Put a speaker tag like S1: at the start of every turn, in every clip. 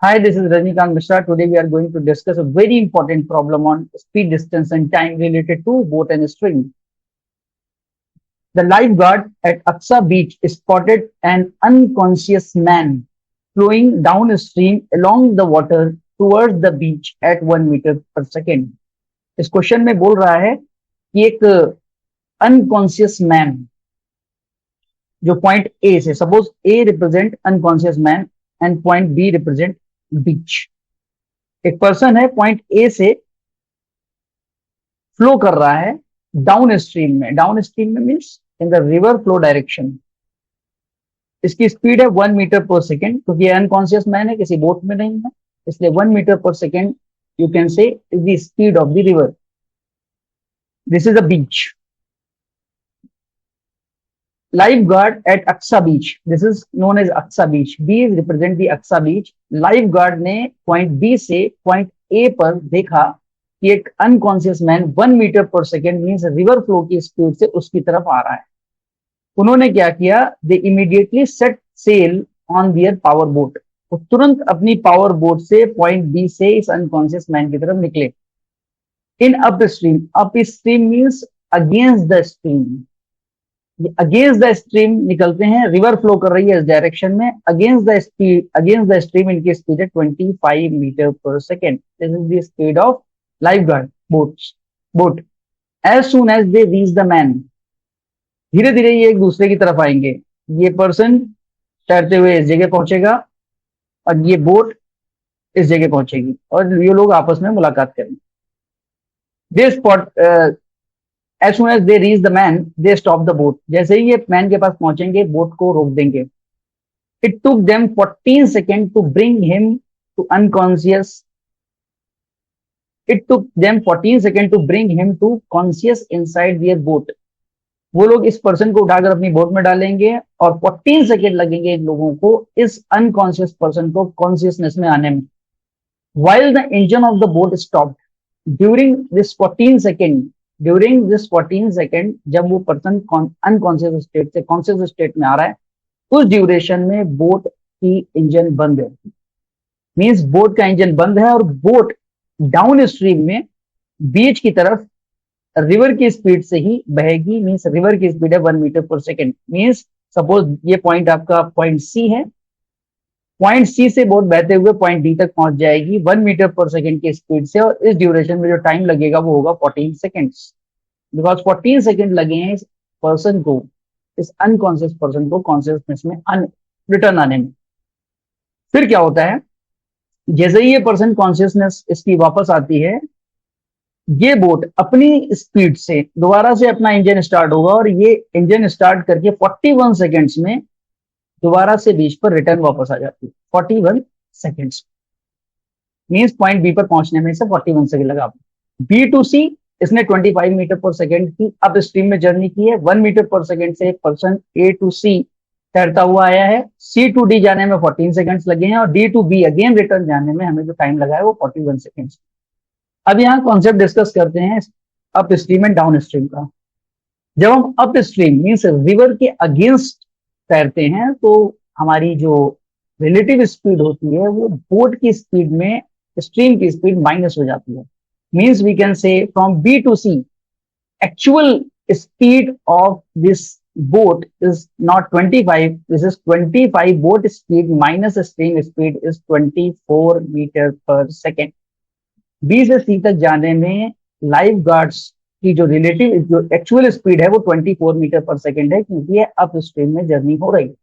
S1: Hi, this is Rajnikant Mishra. Today we are going to discuss a very important problem on speed, distance, and time related to boat and stream. The lifeguard at Aksa Beach spotted an unconscious man flowing downstream along the water towards the beach at 1 meter per second. इस question में बोल रहा है कि एक unconscious man जो point A से, suppose A represent unconscious man and point B represent beach. एक पर्सन है पॉइंट ए से फ्लो कर रहा है डाउन स्ट्रीम में। डाउन स्ट्रीम में means in the river flow direction. इसकी स्पीड है 1 मीटर पर सेकेंड, क्योंकि अनकॉन्शियस मैन है, किसी बोट में नहीं है, इसलिए 1 meter per second you can say is the speed of the river. This is a beach. Lifeguard at Aksa Beach. This is known as Aksa Beach. B represent the Aksa Beach. Lifeguard ने point B से point A पर देखा कि एक unconscious man 1 meter per second means river flow की speed से उसकी तरफ आ रहा है। उन्होंने क्या किया? They immediately set sail on their power boat. वो तुरंत अपनी पावर बोट से पॉइंट बी से इस अनकॉन्शियस मैन की तरफ निकले। In upstream, upstream means against the stream. Against the stream निकलते हैं, रिवर फ्लो कर रही है इस डायरेक्शन में। अगेंस्ट द स्ट्रीम इनकी स्पीड है 25 meter per second. This is the speed of lifeguard boat. As soon as they reach the man, धीरे धीरे ये एक दूसरे की तरफ आएंगे। ये पर्सन तैरते हुए इस जगह पहुंचेगा और ये बोट इस जगह पहुंचेगी और ये लोग आपस में मुलाकात करेंगे। This spot As soon as they reach the man, they stop the boat. जैसे ही ये मैन के पास पहुंचेंगे, बोट को रोक देंगे। It took them 14 seconds to bring him to unconscious. It took them 14 seconds to bring him to conscious inside their boat. वो लोग इस पर्सन को उठाकर अपनी बोट में डालेंगे और 14 सेकेंड लगेंगे इन लोगों को इस अनकॉन्शियस पर्सन को कॉन्शियसनेस में आने में। While the engine of the boat stopped during this 14 second, जब वो पर्सन अनकॉन्शियस स्टेट से कॉन्शियस स्टेट में आ रहा है, उस ड्यूरेशन में बोट की इंजन बंद है। मींस बोट का इंजन बंद है और बोट डाउन स्ट्रीम में बीच की तरफ रिवर की स्पीड से ही बहेगी। मींस रिवर की स्पीड है 1 meter per second. Means suppose ये पॉइंट आपका पॉइंट सी है, पॉइंट सी से बोट बहते हुए पॉइंट डी तक पहुंच जाएगी 1 मीटर पर सेकेंड की स्पीड से, और इस ड्यूरेशन में जो टाइम लगेगा वो होगा 14 सेकेंड्स। बिकॉज 14 सेकेंड लगे हैं इस पर्सन को, इस अनकॉन्शियस पर्सन को कॉन्शियसनेस में रिटर्न आने में। फिर क्या होता है? जैसे ही ये पर्सन कॉन्शियसनेस इसकी वापस आती है, ये बोट अपनी स्पीड से दोबारा से अपना इंजन स्टार्ट होगा और ये इंजन स्टार्ट करके 41 सेकेंड्स में दोबारा से बीच पर रिटर्न वापस आ जाती है। 41 सेकेंड्स मीन्स पॉइंट बी पर पहुंचने में इसे 41 सेकेंड लगा। बी टू सी इसने 25 मीटर पर सेकेंड की अप स्ट्रीम में जर्नी की है। 1 मीटर पर सेकेंड से एक पर्सन ए टू सी तैरता हुआ आया है। सी टू डी जाने में 14 सेकेंड्स लगे हैं और D to B again return जाने में हमें जो टाइम लगा है वो 41 सेकेंड्स। अब यहाँ कॉन्सेप्ट डिस्कस करते हैं up stream and down stream का। जब हम अप स्ट्रीम मीन्स रिवर के अगेंस्ट तैरते हैं तो हमारी जो रिलेटिव स्पीड होती है वो बोट की स्पीड में स्ट्रीम की स्पीड माइनस हो जाती है। Means we can say from B to C, actual speed of this boat is not 25, this is 25 boat speed minus stream speed is 24 meter per second. B से C तक जाने में life guards की जो relative जो actual speed है वो 24 metre per second है, क्योंकि ये अप स्ट्रीम में जर्नी हो रही है।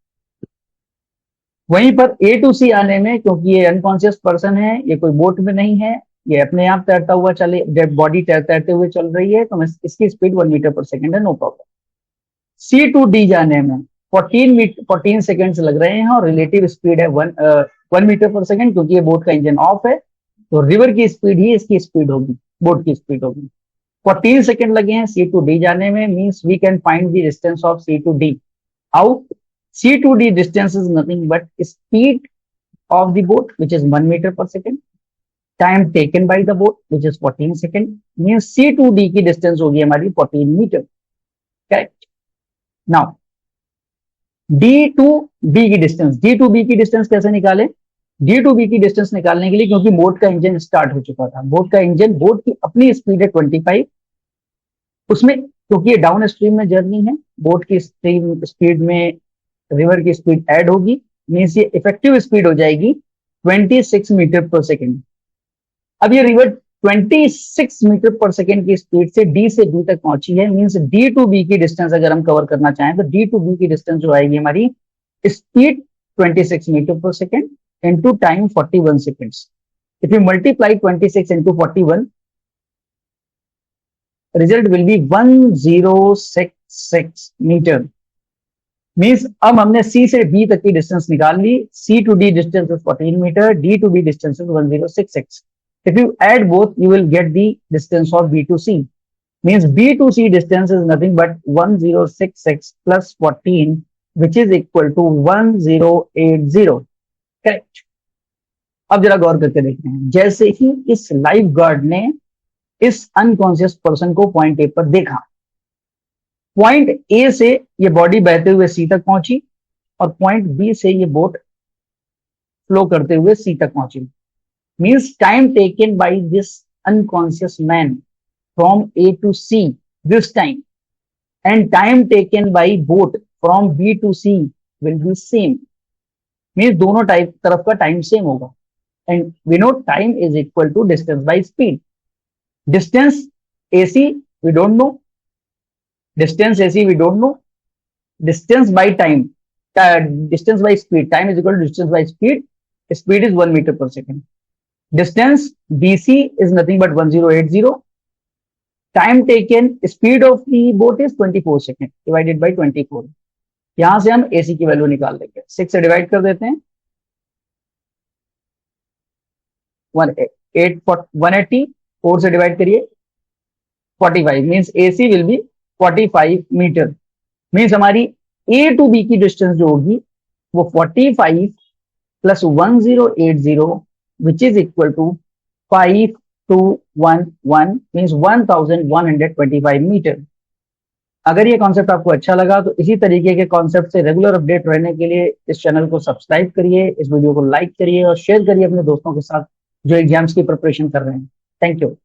S1: वहीं पर A to C आने में, क्योंकि ये अनकॉन्शियस पर्सन है, ये कोई बोट में नहीं है, ये अपने आप तैरता हुआ चले, डेड बॉडी तैरते हुए चल रही है, तो इसकी स्पीड 1 मीटर पर सेकेंड है, no problem. C to D जाने में 14 सेकेंड्स लग रहे हैं और रिलेटिव स्पीड है 1 मीटर पर सेकेंड, क्योंकि ये बोट का इंजन ऑफ है, तो रिवर की स्पीड ही इसकी स्पीड होगी, बोट की स्पीड होगी। 14 सेकेंड लगे हैं सी टू डी जाने में। Means we can find the distance of C to D. How? C to D distance is nothing but speed of the boat which is 1 meter per second, time taken by the boat which is 14 second, means C to D की distance होगी हमारी 14 मीटर। Correct. Now D to B की distance, D to B की distance कैसे निकालें? D to B की distance निकालने के लिए, क्योंकि बोट का इंजन स्टार्ट हो चुका था, बोट की अपनी स्पीड है 25, उसमें क्योंकि ये डाउन स्ट्रीम में जर्नी है, बोट की स्ट्रीम स्पीड में रिवर की स्पीड ऐड होगी, मीन्स ये इफेक्टिव स्पीड हो जाएगी 26 मीटर पर सेकेंड। अब ये रिवर 26 मीटर पर सेकेंड की स्पीड से डी से बी तक पहुंची है, मीन्स डी टू बी की डिस्टेंस अगर हम कवर करना चाहें तो डी टू बी की डिस्टेंस जो आएगी हमारी speed 26 metre per second into time 41 seconds. If you multiply 26 into 41, result will be 1066 meter. Means अब हमने C से D तक की डिस्टेंस निकाल ली, C to D distance is 14 meter, D to B distance is 1066. If you add both, you will get the distance of B to C. Means B to C distance is nothing but 1066 plus 14, which is equal to 1080. Correct. अब जरा गौर करके देखते हैं, जैसे ही इस life guard ने इस unconscious person को पॉइंट ए पर देखा, पॉइंट ए से ये बॉडी बहते हुए सी तक पहुंची और पॉइंट बी से ये बोट फ्लो करते हुए सी तक पहुंची। Means time taken by this unconscious man from A to C this time and time taken by boat from B to C will be same. Means दोनों तरफ का time same होगा। And we know time is equal to distance by speed. Distance AC we don't know, distance AC we don't know, distance by time, distance by speed, time is equal to distance by speed, speed is 1 meter per second, distance BC is nothing but 1080, time taken, speed of the boat is 24 seconds divided by 24। यहां से हम AC की value निकाल लेंगे, 6 से divide कर देते हैं, 180, 4 से डिवाइड करिए 45, means AC will be 45 meter. Means हमारी A टू B की डिस्टेंस जो होगी वो 45 plus 1080 which is equal to 5211, means 1125 meter. अगर ये कॉन्सेप्ट आपको अच्छा लगा तो इसी तरीके के कॉन्सेप्ट से रेगुलर अपडेट रहने के लिए इस चैनल को सब्सक्राइब करिए, इस वीडियो को लाइक करिए और शेयर करिए अपने दोस्तों के साथ जो एग्जाम्स की प्रिपरेशन कर रहे हैं। Thank you.